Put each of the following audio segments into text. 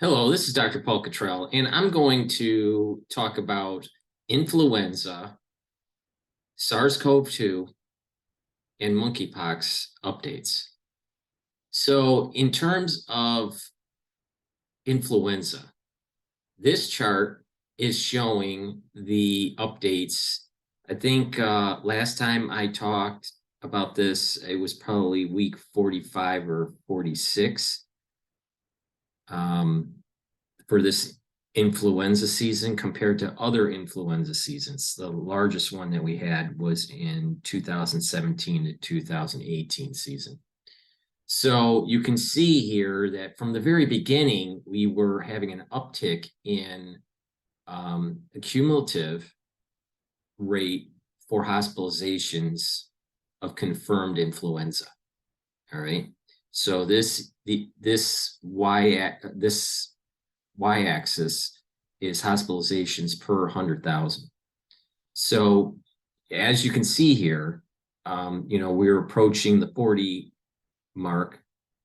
Hello, this is DrPaulCottrell, and I'm going to talk about influenza, SARS-CoV-2, and monkeypox updates. So in terms of influenza, this chart is showing the updates. I think last time I talked about this, it was probably week 45 or 46. For this influenza season compared to other influenza seasons. The largest one that we had was in 2017 to 2018 season. So you can see here that from the very beginning, we were having an uptick in a cumulative rate for hospitalizations of confirmed influenza. All right. So this y-axis is hospitalizations per 100,000. So as you can see here, we're approaching the 40 mark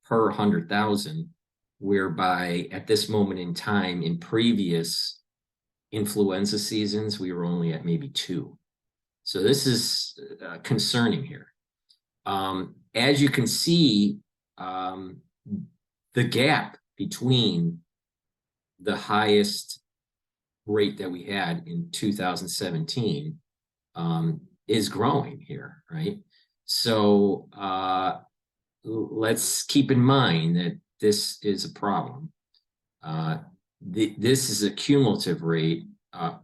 per 100,000, whereby at this moment in time in previous influenza seasons, we were only at maybe 2. So this is concerning here. As you can see, the gap between the highest rate that we had in 2017 is growing here, right? So let's keep in mind that this is a problem. This is a cumulative rate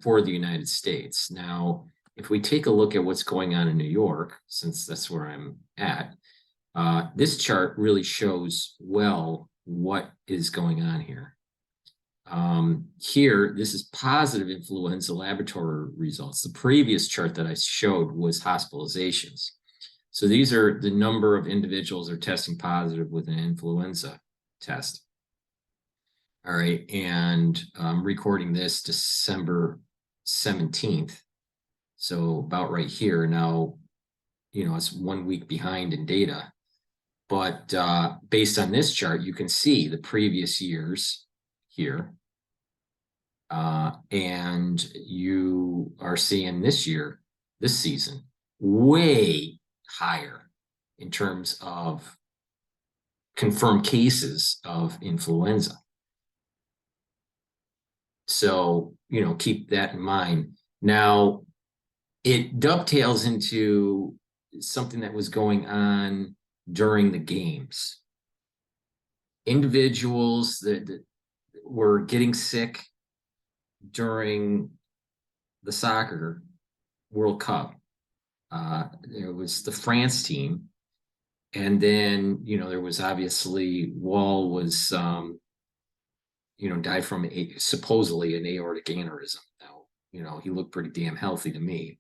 for the United States. Now, if we take a look at what's going on in New York, since that's where I'm at, this chart really shows well what is going on here. Here, this is positive influenza laboratory results. The previous chart that I showed was hospitalizations. So these are the number of individuals that are testing positive with an influenza test. All right, and I'm recording this December 17th. So about right here. Now, it's 1 week behind in data. But based on this chart, you can see the previous years here. And you are seeing this season, way higher in terms of confirmed cases of influenza. So, keep that in mind. Now, it dovetails into something that was going on during the games. Individuals that were getting sick during the soccer World Cup. There was the France team. And then, there was obviously Wall was, died from supposedly an aortic aneurysm. Now, he looked pretty damn healthy to me.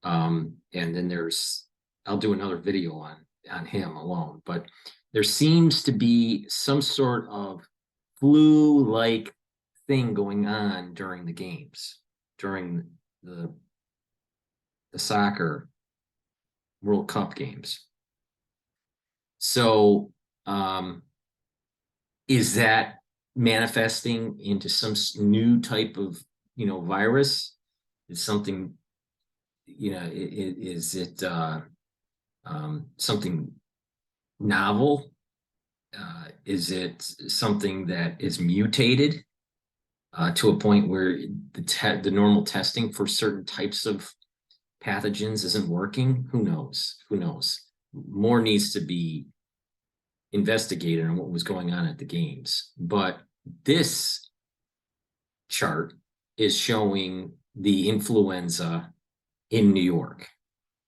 And then I'll do another video on him alone, but there seems to be some sort of flu-like thing going on during the games, during the soccer World Cup games. So is that manifesting into some new type of virus? Is something is it something novel? Is it something that is mutated to a point where the normal testing for certain types of pathogens isn't working? Who knows? Who knows? More needs to be investigated on what was going on at the games. But this chart is showing the influenza in New York.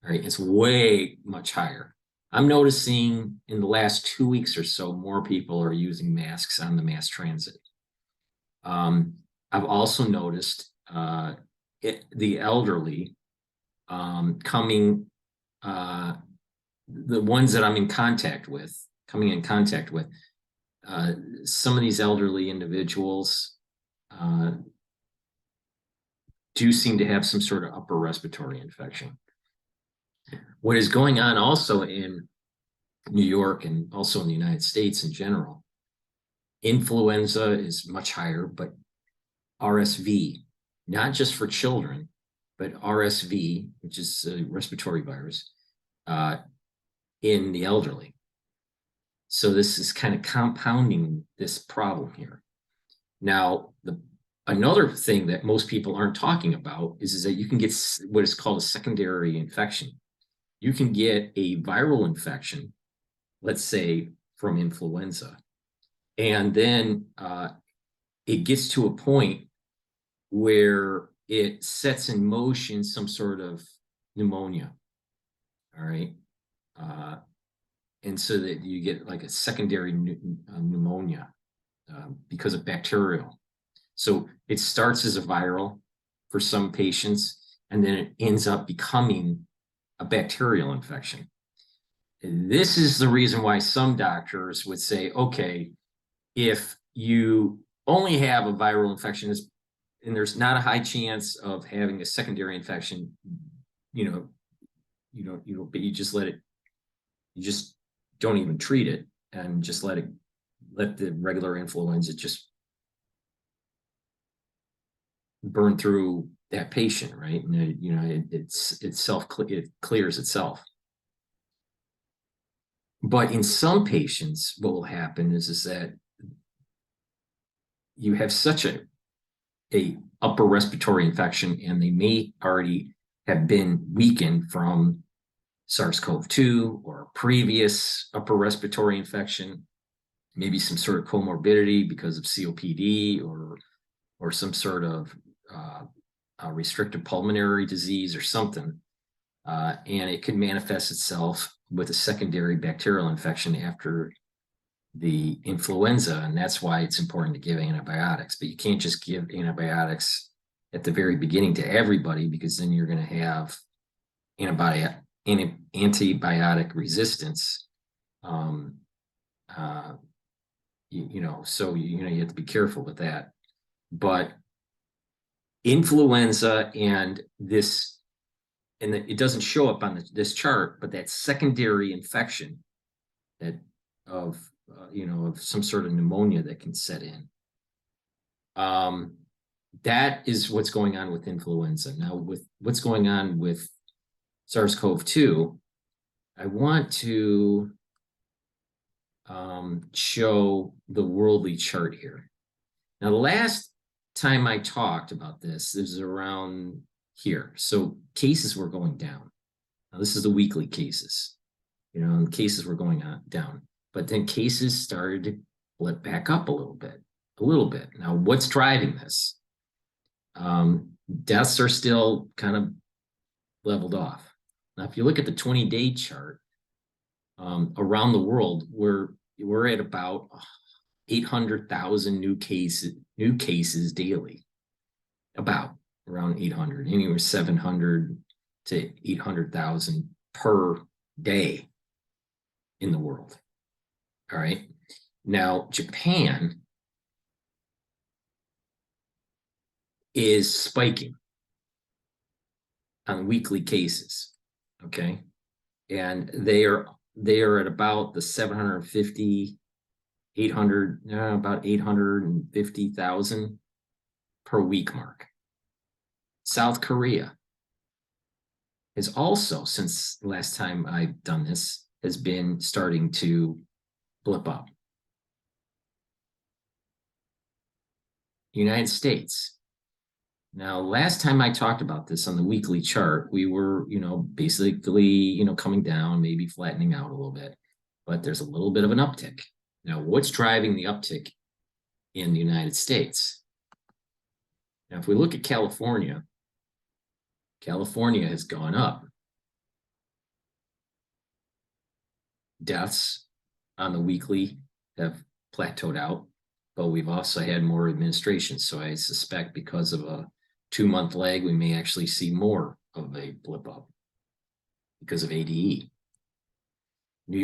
All right, it's way much higher. I'm noticing in the last 2 weeks or so, more people are using masks on the mass transit. I've also noticed the elderly coming, the ones that I'm in contact with, some of these elderly individuals do seem to have some sort of upper respiratory infection. What is going on also in New York and also in the United States in general Influenza is much higher, but RSV, not just for children, but RSV, which is a respiratory virus, in the elderly. So this is kind of compounding this problem here. Now, another thing that most people aren't talking about is that you can get what is called a secondary infection. You can get a viral infection, let's say from influenza, and then it gets to a point where it sets in motion some sort of pneumonia. All right. And so that you get like a secondary pneumonia because of bacterial. So it starts as a viral for some patients, and then it ends up becoming a bacterial infection. And this is the reason why some doctors would say, okay, if you only have a viral infection and there's not a high chance of having a secondary infection, but you just let it, you just don't even treat it and just let the regular influenza just burn through that patient, right? And it clears itself. But in some patients, what will happen is that you have such a upper respiratory infection, and they may already have been weakened from SARS-CoV-2 or a previous upper respiratory infection, maybe some sort of comorbidity because of COPD or some sort of restrictive pulmonary disease or something. And it could manifest itself with a secondary bacterial infection after the influenza. And that's why it's important to give antibiotics. But you can't just give antibiotics at the very beginning to everybody, because then you're going to have antibiotic resistance. So you have to be careful with that. But influenza and this, and it doesn't show up on this chart, but that secondary infection of some sort of pneumonia that can set in. That is what's going on with influenza. Now, with what's going on with SARS-CoV-2, I want to show the worldly chart here. Now, the last time I talked about this is around here. So cases were going down. Now, this is the weekly cases. And cases were going down. But then cases started to blip back up a little bit. Now, what's driving this? Deaths are still kind of leveled off. Now, if you look at the 20-day chart, around the world, we're at about 800,000 new cases daily. About around 800, anywhere 700 to 800,000 per day in the world. All right. Now, Japan is spiking on weekly cases. Okay. And they are at about the 750, 800, about 850,000 per week mark. South Korea has also, since the last time I've done this, has been starting to blip up. United States. Now, last time I talked about this on the weekly chart, we were, basically, coming down, maybe flattening out a little bit, but there's a little bit of an uptick. Now, what's driving the uptick in the United States? Now, if we look at California, California has gone up. Deaths on the weekly have plateaued out, but we've also had more administration. So I suspect because of a 2-month lag, we may actually see more of a blip up because of ADE. New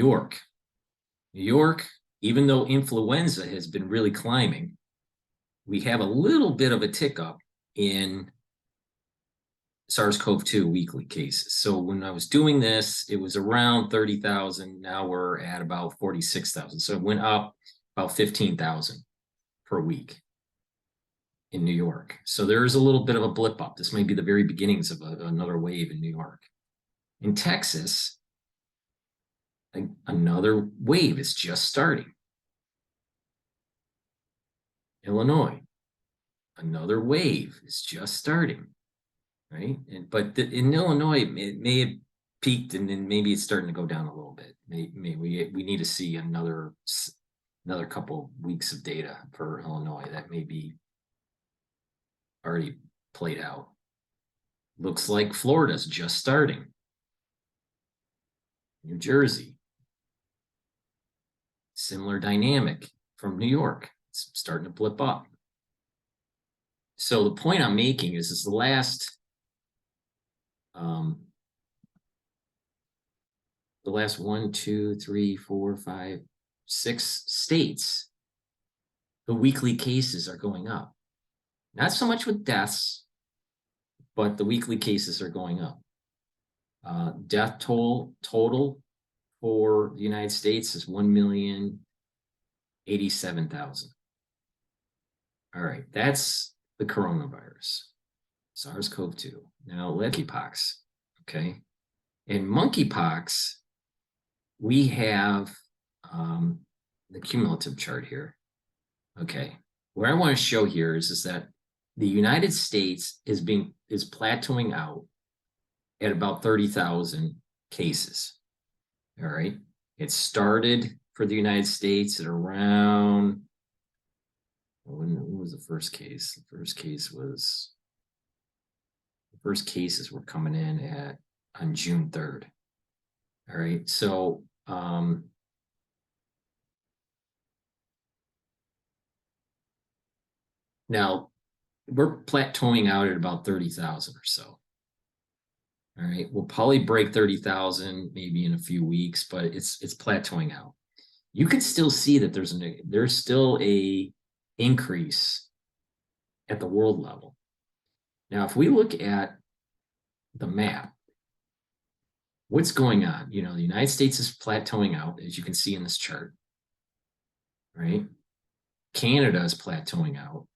York, even though influenza has been really climbing, we have a little bit of a tick up in SARS-CoV-2 weekly cases. So when I was doing this, it was around 30,000. Now we're at about 46,000. So it went up about 15,000 per week in New York. So there's a little bit of a blip up. This might be the very beginnings of another wave in New York. In Texas, another wave is just starting. Illinois, another wave is just starting, right? But in Illinois, it may have peaked and then maybe it's starting to go down a little bit. We need to see another couple weeks of data for Illinois that may be already played out. Looks like Florida's just starting. New Jersey, similar dynamic from New York. It's starting to blip up. So the point I'm making is the last 1, 2, 3, 4, 5, 6 states, the weekly cases are going up. Not so much with deaths, but the weekly cases are going up. Death total for the United States is 1,087,000. All right, that's the coronavirus, SARS-CoV-2. Now, monkeypox, okay? In monkeypox, we have the cumulative chart here. Okay, what I want to show here is that the United States is plateauing out at about 30,000 cases. All right, it started for the United States at around, when was the first case? The first cases were coming in on June 3rd. All right, so now we're plateauing out at about 30,000 or so. All right, we'll probably break 30,000 maybe in a few weeks, but it's plateauing out. You can still see that there's still a increase at the world level. Now, if we look at the map, what's going on? You know, the United States is plateauing out, as you can see in this chart, right? Canada is plateauing out.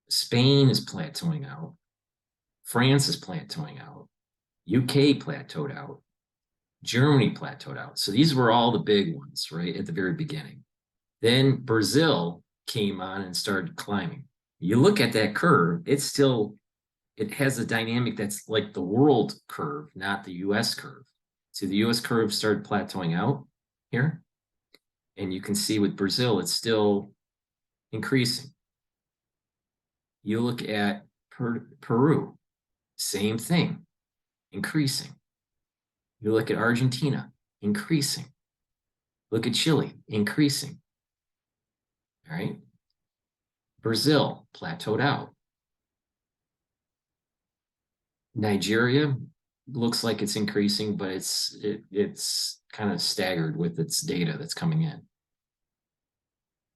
Spain is plateauing out. France is plateauing out. UK plateaued out. Germany plateaued out. So these were all the big ones, right, at the very beginning. Then Brazil came on and started climbing. You look at that curve, it has a dynamic that's like the world curve, not the US curve. So the US curve started plateauing out here. And you can see with Brazil, it's still increasing. You look at Peru, same thing, increasing. You look at Argentina, increasing. Look at Chile, increasing. All right. Brazil plateaued out. Nigeria looks like it's increasing, but it's kind of staggered with its data that's coming in.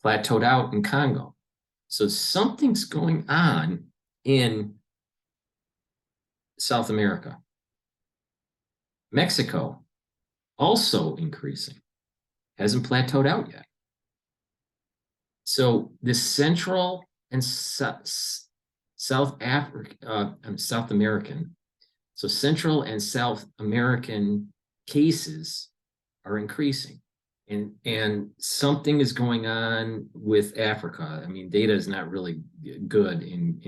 Plateaued out in Congo. So something's going on in South America. Mexico, also increasing. Hasn't plateaued out yet. So the Central and South American, so Central and South American cases are increasing. And something is going on with Africa. I mean, data is not really good in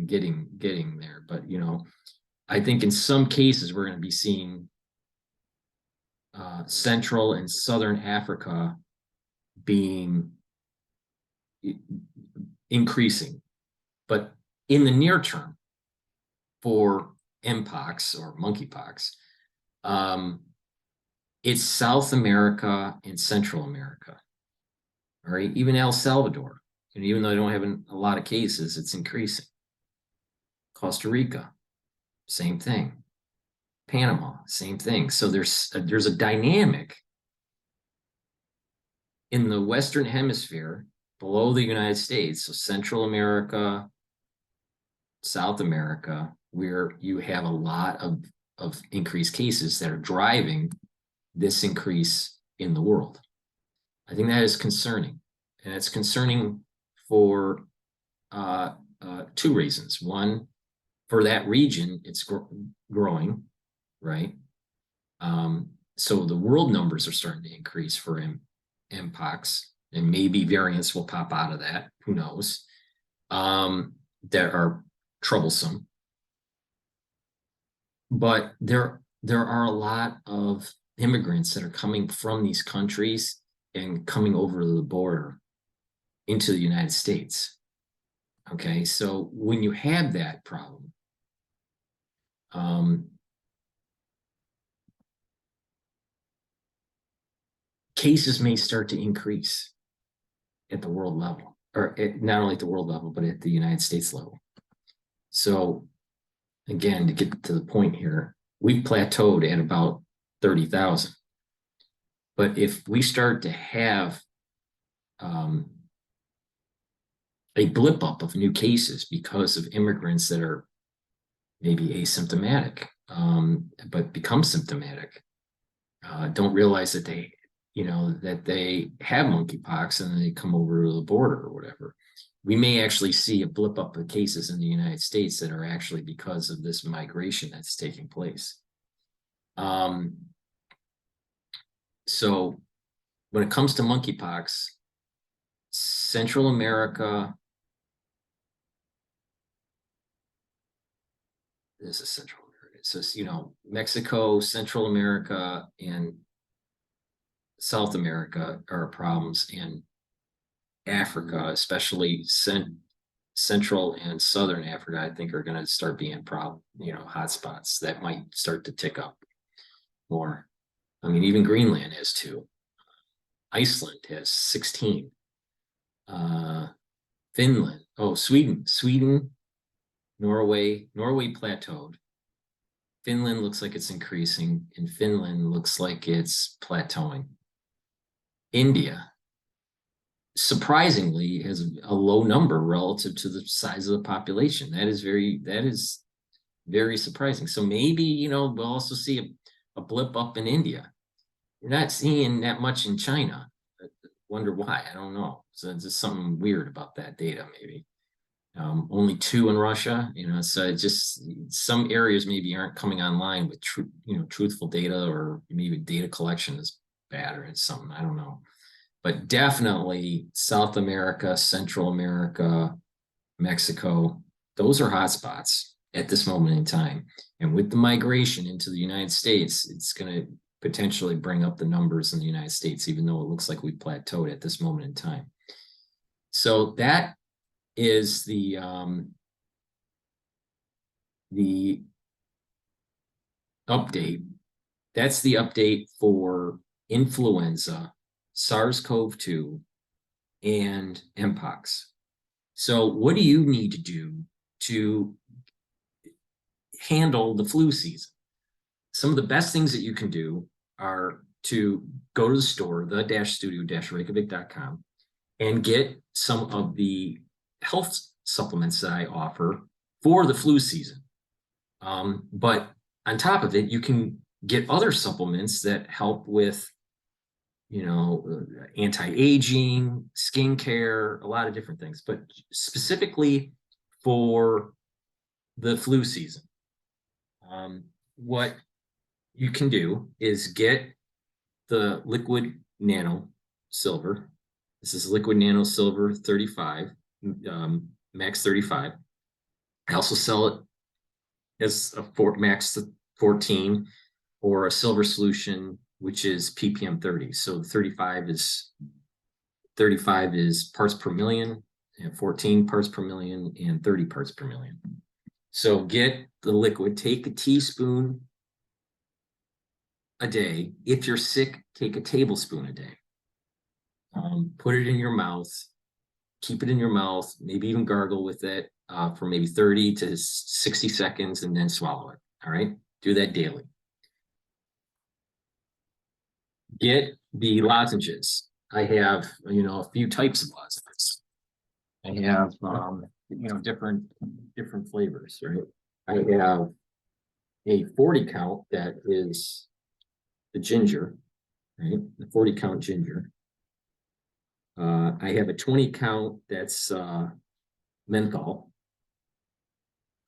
getting there, but you know, I think in some cases we're going to be seeing Central and Southern Africa being increasing, but in the near term for Mpox or Monkeypox, it's South America and Central America. All right, even El Salvador, and even though they don't have a lot of cases, it's increasing. Costa Rica, same thing. Panama, same thing. So there's a dynamic in the Western Hemisphere below the United States, so Central America, South America, where you have a lot of increased cases that are driving this increase in the world. I think that is concerning. And it's concerning for two reasons. One, for that region, it's growing, right? So the world numbers are starting to increase for Mpox, and maybe variants will pop out of that. Who knows? That are troublesome. But there are a lot of immigrants that are coming from these countries and coming over the border into the United States. Okay, so when you have that problem, cases may start to increase at the world level, or not only at the world level, but at the United States level. So again, to get to the point here, we've plateaued at about 30,000. But if we start to have a blip up of new cases because of immigrants that are maybe asymptomatic, but become symptomatic, don't realize that they, that they have monkeypox and then they come over to the border or whatever. We may actually see a blip up of cases in the United States that are actually because of this migration that's taking place. So when it comes to monkeypox, Central America, this is Central America. So, Mexico, Central America, and South America are problems, and Africa, especially Central and Southern Africa, I think are going to start being hotspots that might start to tick up more. I mean, even Greenland has 2. Iceland has 16. Finland, Sweden, Norway plateaued. Finland looks like it's increasing, and Finland looks like it's plateauing. India, surprisingly, has a low number relative to the size of the population. That is very surprising. So maybe, we'll also see a blip up in India. We're not seeing that much in China. I wonder why. I don't know. So there's something weird about that data, maybe. Only 2 in Russia, so just some areas maybe aren't coming online with truthful data, or maybe data collection is bad, or it's something, I don't know. But definitely South America, Central America, Mexico, those are hotspots at this moment in time. And with the migration into the United States, it's going to potentially bring up the numbers in the United States, even though it looks like we plateaued at this moment in time. So that is the update. That's the update for influenza, SARS-CoV-2, and Mpox. So what do you need to do to handle the flu season? Some of the best things that you can do are to go to the store, the-studio-reykjavik.com, and get some of the health supplements that I offer for the flu season. But on top of it, you can get other supplements that help with, anti-aging, skincare, a lot of different things, but specifically for the flu season. What you can do is get the liquid nano silver. This is liquid nano silver 35, max 35. I also sell it as a max 14, or a silver solution, which is ppm 30. So 35 is parts per million, and 14 parts per million, and 30 parts per million. So get the liquid, take a teaspoon a day. If you're sick, take a tablespoon a day. Put it in your mouth, keep it in your mouth, maybe even gargle with it for maybe 30 to 60 seconds, and then swallow it. All right, do that daily. Get the lozenges. I have, a few types of lozenges. I have, different flavors, right? I have a 40 count that is the ginger, right? The 40 count ginger. I have a 20 count that's menthol.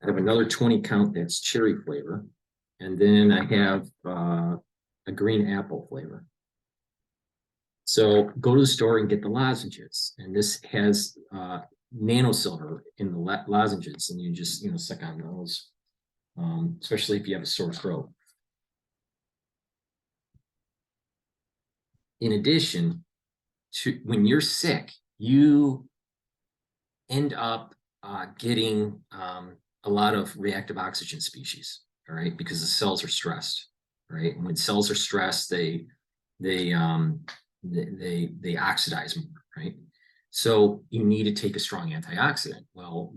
I have another 20 count that's cherry flavor. And then I have a green apple flavor. So go to the store and get the lozenges. And this has nano silver in the lozenges, and you just suck on those, especially if you have a sore throat. In addition to, when you're sick, you end up getting a lot of reactive oxygen species, all right, because the cells are stressed, right? And when cells are stressed, they oxidize more, right? So you need to take a strong antioxidant. Well,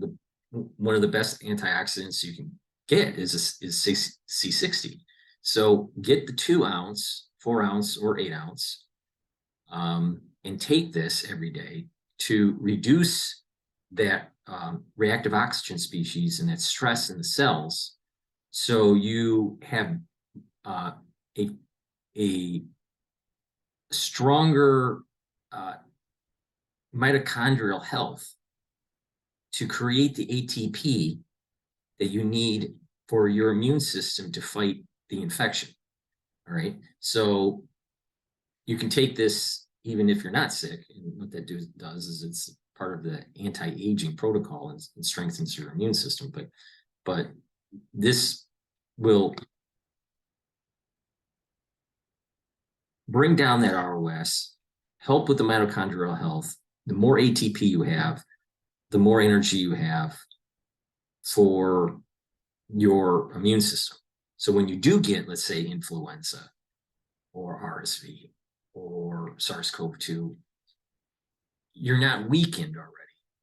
one of the best antioxidants you can get is C60. So get the 2 ounce, 4 ounce, or 8 ounce, and take this every day to reduce that reactive oxygen species and that stress in the cells. So you have a stronger mitochondrial health to create the ATP that you need for your immune system to fight the infection. All right. So you can take this even if you're not sick. And what that does is it's part of the anti-aging protocol and strengthens your immune system. But this will bring down that ROS, help with the mitochondrial health. The more ATP you have, the more energy you have for your immune system. So when you do get, let's say, influenza or RSV or SARS-CoV-2, you're not weakened already.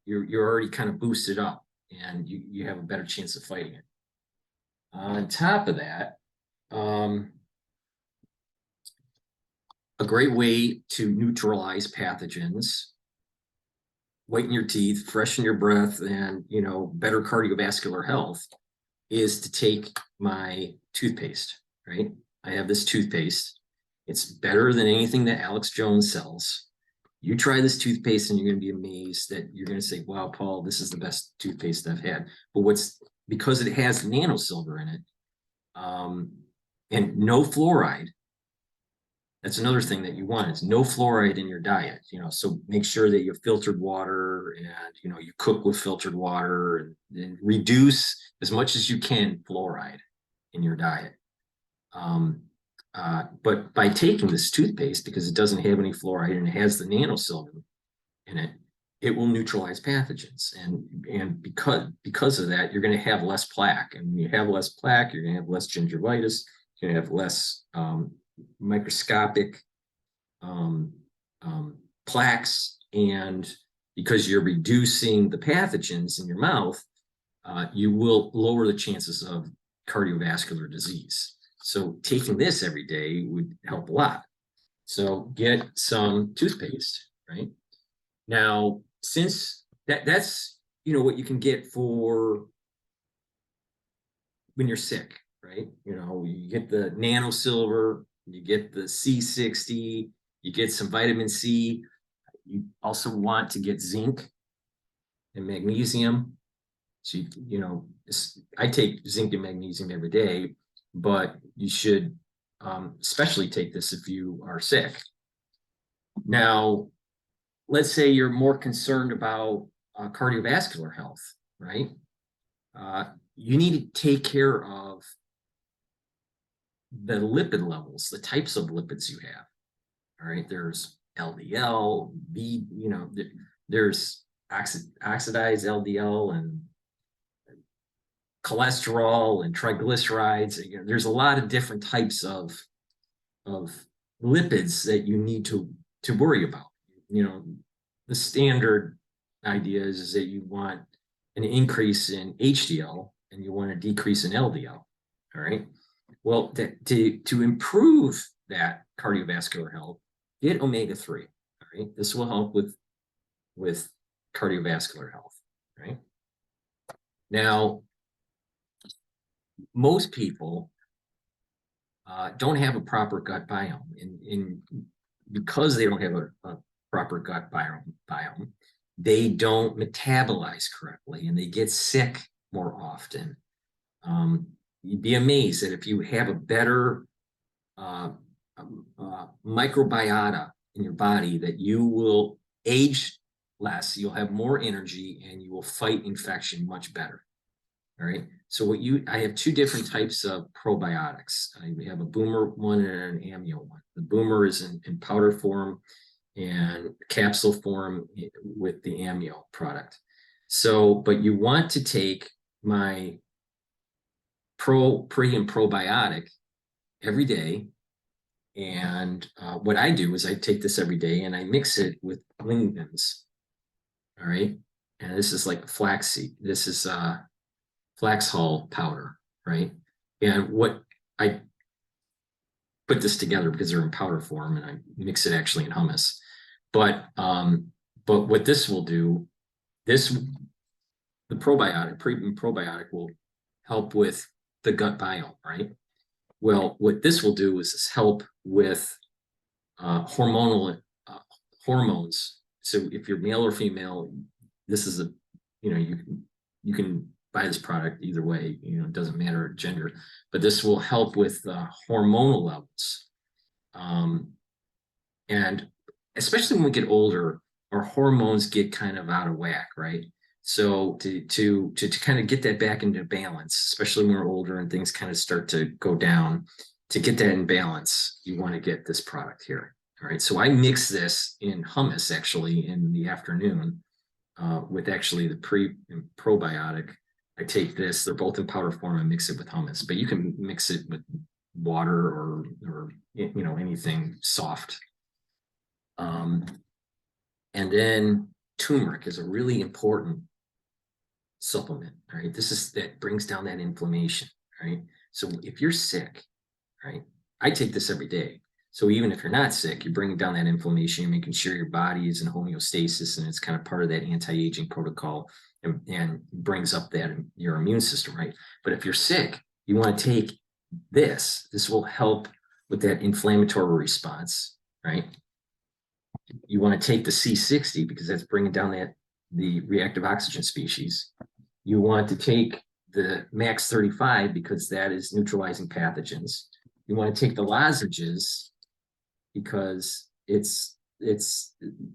You're already kind of boosted up, and you have a better chance of fighting it. On top of that, a great way to neutralize pathogens, whiten your teeth, freshen your breath, and better cardiovascular health is to take my toothpaste, right? I have this toothpaste. It's better than anything that Alex Jones sells. You try this toothpaste and you're going to be amazed that you're going to say, wow, Paul, this is the best toothpaste I've had. But because it has nano silver in it, and no fluoride. That's another thing that you want, is no fluoride in your diet. So make sure that you have filtered water, and you cook with filtered water, and reduce as much as you can fluoride in your diet. But by taking this toothpaste, because it doesn't have any fluoride and it has the nano silver in it, it will neutralize pathogens. And because of that, you're going to have less plaque. And when you have less plaque, you're going to have less gingivitis, you're going to have less microscopic plaques. And because you're reducing the pathogens in your mouth, you will lower the chances of cardiovascular disease. So taking this every day would help a lot. So get some toothpaste, right? Now, since that's what you can get for when you're sick, right? You get the nano silver, you get the C60, you get some vitamin C. You also want to get zinc and magnesium. So I take zinc and magnesium every day, but you should especially take this if you are sick. Now, let's say you're more concerned about cardiovascular health, right? You need to take care of the lipid levels, the types of lipids you have. All right, there's LDL, there's oxidized LDL and cholesterol and triglycerides. There's a lot of different types of lipids that you need to worry about. The standard idea is that you want an increase in HDL and you want a decrease in LDL. All right. Well, to improve that cardiovascular health, get omega-3. All right. This will help with cardiovascular health. Right. Now, most people don't have a proper gut biome, and because they don't have proper gut biome, they don't metabolize correctly and they get sick more often. You'd be amazed that if you have a better microbiota in your body, that you will age less, you'll have more energy, and you will fight infection much better. All right. So I have two different types of probiotics. We have a boomer one and an amnio one. The boomer is in powder form and capsule form with the amnio product. So, but you want to take my pre and probiotic every day. And what I do is I take this every day and I mix it with lignans. All right. And this is like flaxseed. This is flax hull powder, right? And what I put this together because they're in powder form, and I mix it actually in hummus. But what this will do, the probiotic will help with the gut biome, right? Well, what this will do is help with hormonal hormones. So if you're male or female, this is you can buy this product either way. It doesn't matter gender, but this will help with hormonal levels. And especially when we get older, our hormones get kind of out of whack, right? So to kind of get that back into balance, especially when we're older and things kind of start to go down, to get that in balance, you want to get this product here. All right. So I mix this in hummus actually in the afternoon with actually the pre and probiotic. I take this, they're both in powder form, and mix it with hummus, but you can mix it with water or anything soft. And then turmeric is a really important supplement, right? That brings down that inflammation, right? So if you're sick, right, I take this every day. So even if you're not sick, you're bringing down that inflammation, you're making sure your body is in homeostasis, and it's kind of part of that anti-aging protocol, and brings up your immune system, right? But if you're sick, you want to take this. This will help with that inflammatory response, right? You want to take the C60 because that's bringing down the reactive oxygen species. You want to take the Max 35 because that is neutralizing pathogens. You want to take the lozenges because it's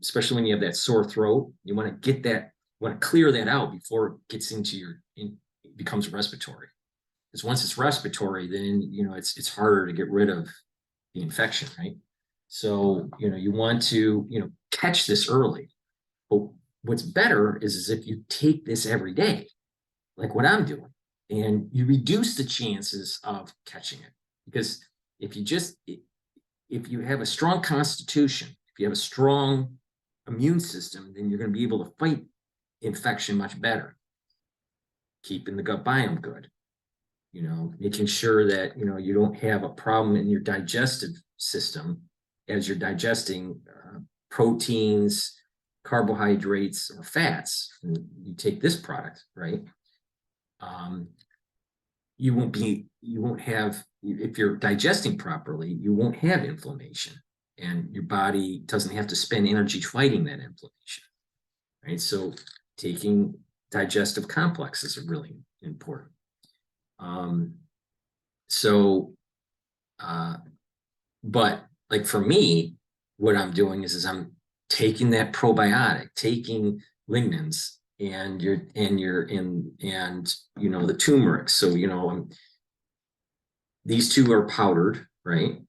especially when you have that sore throat, you want to clear that out before it gets into it becomes respiratory. Because once it's respiratory, then it's harder to get rid of the infection, right? So you want to catch this early. But what's better is if you take this every day, like what I'm doing, and you reduce the chances of catching it. Because if you have a strong constitution, if you have a strong immune system, then you're going to be able to fight infection much better. Keeping the gut biome good, making sure that you don't have a problem in your digestive system as you're digesting proteins, carbohydrates, or fats. And you take this product, right? You won't have, if you're digesting properly, you won't have inflammation, and your body doesn't have to spend energy fighting that inflammation, right? So taking digestive complexes are really important. But like for me, what I'm doing is I'm taking that probiotic, taking lignans, and the turmeric. So these two are powdered, right?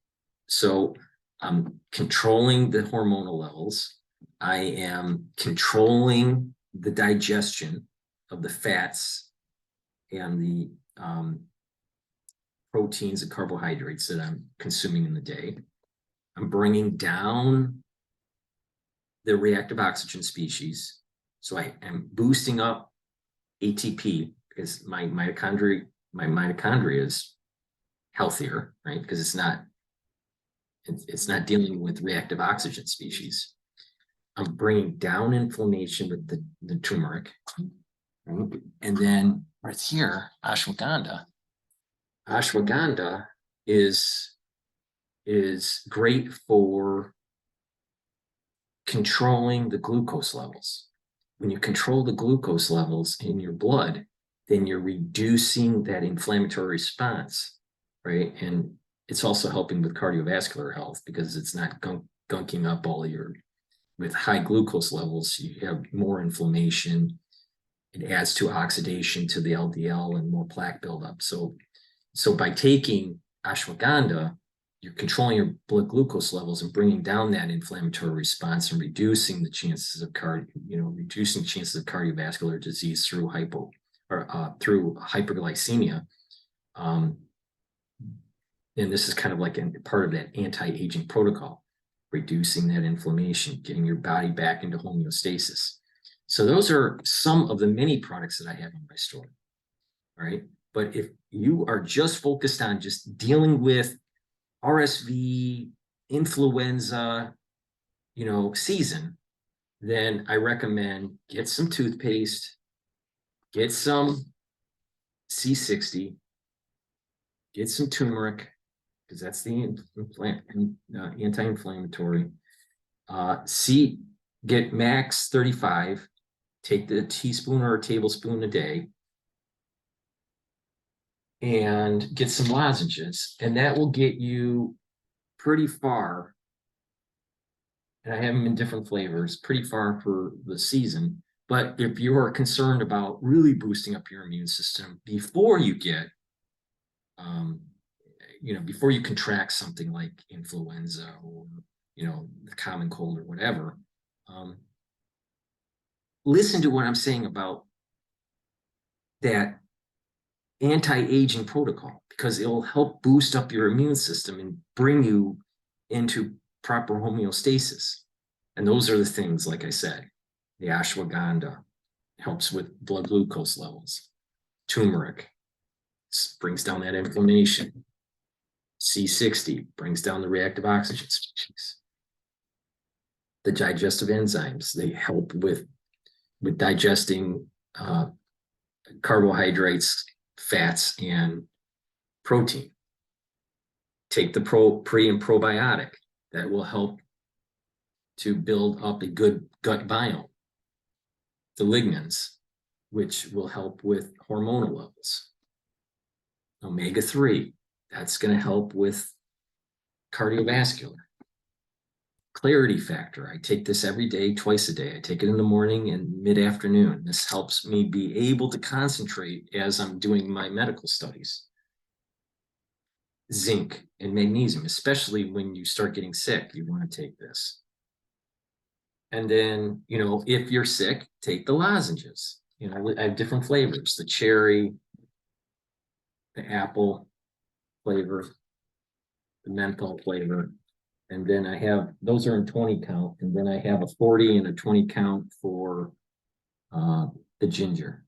So I'm controlling the hormonal levels. I am controlling the digestion of the fats and the proteins and carbohydrates that I'm consuming in the day. I'm bringing down the reactive oxygen species. So I am boosting up ATP because my mitochondria is healthier, right? Because it's not dealing with reactive oxygen species. I'm bringing down inflammation with the turmeric. Right? And then right here, ashwagandha. Ashwagandha is great for controlling the glucose levels. When you control the glucose levels in your blood, then you're reducing that inflammatory response, right? And it's also helping with cardiovascular health because it's not gunking up all your, with high glucose levels, you have more inflammation. It adds to oxidation to the LDL and more plaque buildup. So by taking ashwagandha, you're controlling your blood glucose levels and bringing down that inflammatory response and reducing the chances of reducing chances of cardiovascular disease through through hyperglycemia. And this is kind of like part of that anti-aging protocol, reducing that inflammation, getting your body back into homeostasis. So those are some of the many products that I have in my store. All right. But if you are just focused on just dealing with RSV, influenza, season, then I recommend get some toothpaste, get some C60, get some turmeric, because that's the anti-inflammatory. Get max 35, take the teaspoon or a tablespoon a day, and get some lozenges, and that will get you pretty far. And I have them in different flavors, pretty far for the season. But if you are concerned about really boosting up your immune system before you get, before you contract something like influenza or, the common cold or whatever, listen to what I'm saying about that anti-aging protocol, because it will help boost up your immune system and bring you into proper homeostasis. And those are the things, like I said, the ashwagandha helps with blood glucose levels. Turmeric brings down that inflammation. C60 brings down the reactive oxygen species. The digestive enzymes, they help with digesting carbohydrates, fats, and protein. Take the pre and probiotic. That will help to build up a good gut biome. The lignans, which will help with hormonal levels. Omega-3, that's going to help with cardiovascular. Clarity factor, I take this every day, twice a day. I take it in the morning and mid-afternoon. This helps me be able to concentrate as I'm doing my medical studies. Zinc and magnesium, especially when you start getting sick, you want to take this. And then, if you're sick, take the lozenges. I have different flavors, the cherry, the apple flavor, the menthol flavor. And then I have, those are in 20 count. And then I have a 40 and a 20 count for the ginger.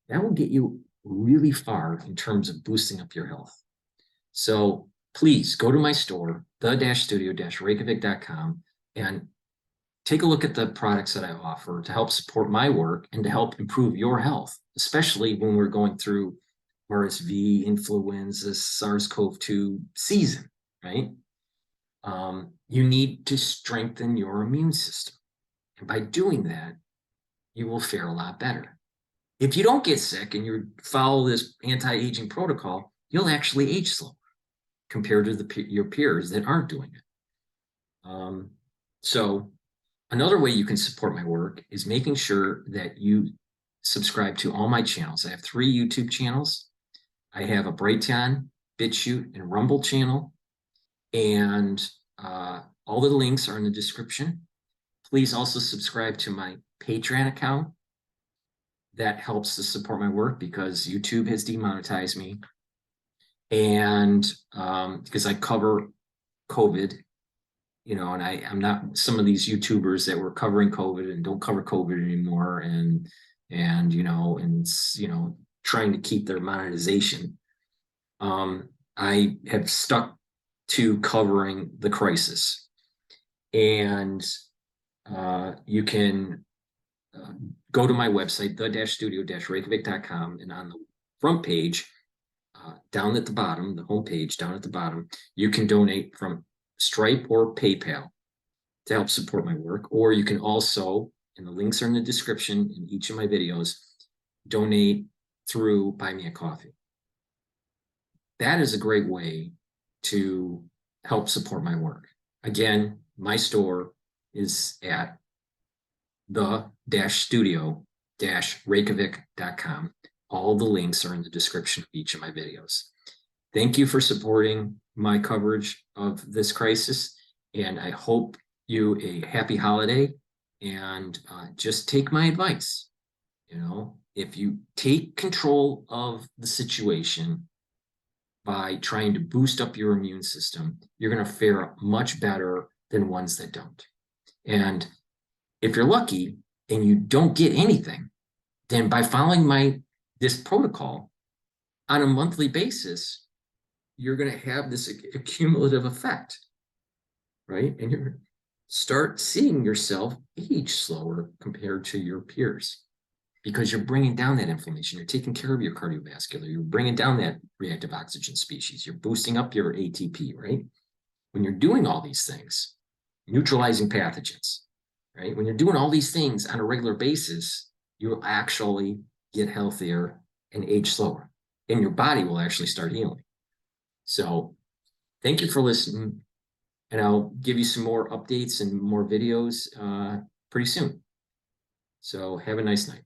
That will get you really far in terms of boosting up your health. So please go to my store, the-studio-reykjavik.com, and take a look at the products that I offer to help support my work and to help improve your health, especially when we're going through RSV, influenza, SARS-CoV-2 season, right? You need to strengthen your immune system. And by doing that, you will fare a lot better. If you don't get sick and you follow this anti-aging protocol, you'll actually age slower compared to your peers that aren't doing it. So another way you can support my work is making sure that you subscribe to all my channels. I have 3 YouTube channels. I have a Brighteon, Bitchute, and Rumble channel. And all the links are in the description. Please also subscribe to my Patreon account. That helps to support my work because YouTube has demonetized me. And because I cover COVID, and I'm not some of these YouTubers that were covering COVID and don't cover COVID anymore, and trying to keep their monetization. I have stuck to covering the crisis, and you can go to my website, the-studio-reykjavik.com, and on the front page, down at the bottom, the home page down at the bottom, you can donate from Stripe or PayPal. to help support my work. Or you can also, and the links are in the description in each of my videos, donate through Buy Me a Coffee. That is a great way to help support my work. Again, my store is at the-studio-reykjavik.com. All the links are in the description of each of my videos. Thank you for supporting my coverage of this crisis, and I hope you a happy holiday. And just take my advice. You know, if you take control of the situation by trying to boost up your immune system, you're going to fare much better than ones that don't. And if you're lucky and you don't get anything, then by following this protocol on a monthly basis, you're going to have this accumulative effect, right? And you're start seeing yourself age slower compared to your peers, because you're bringing down that inflammation. You're taking care of your cardiovascular. You're bringing down that reactive oxygen species. You're boosting up your ATP, right? When you're doing all these things, neutralizing pathogens, right? When you're doing all these things on a regular basis, you'll actually get healthier and age slower, and your body will actually start healing. So thank you for listening, and I'll give you some more updates and more videos pretty soon. So have a nice night.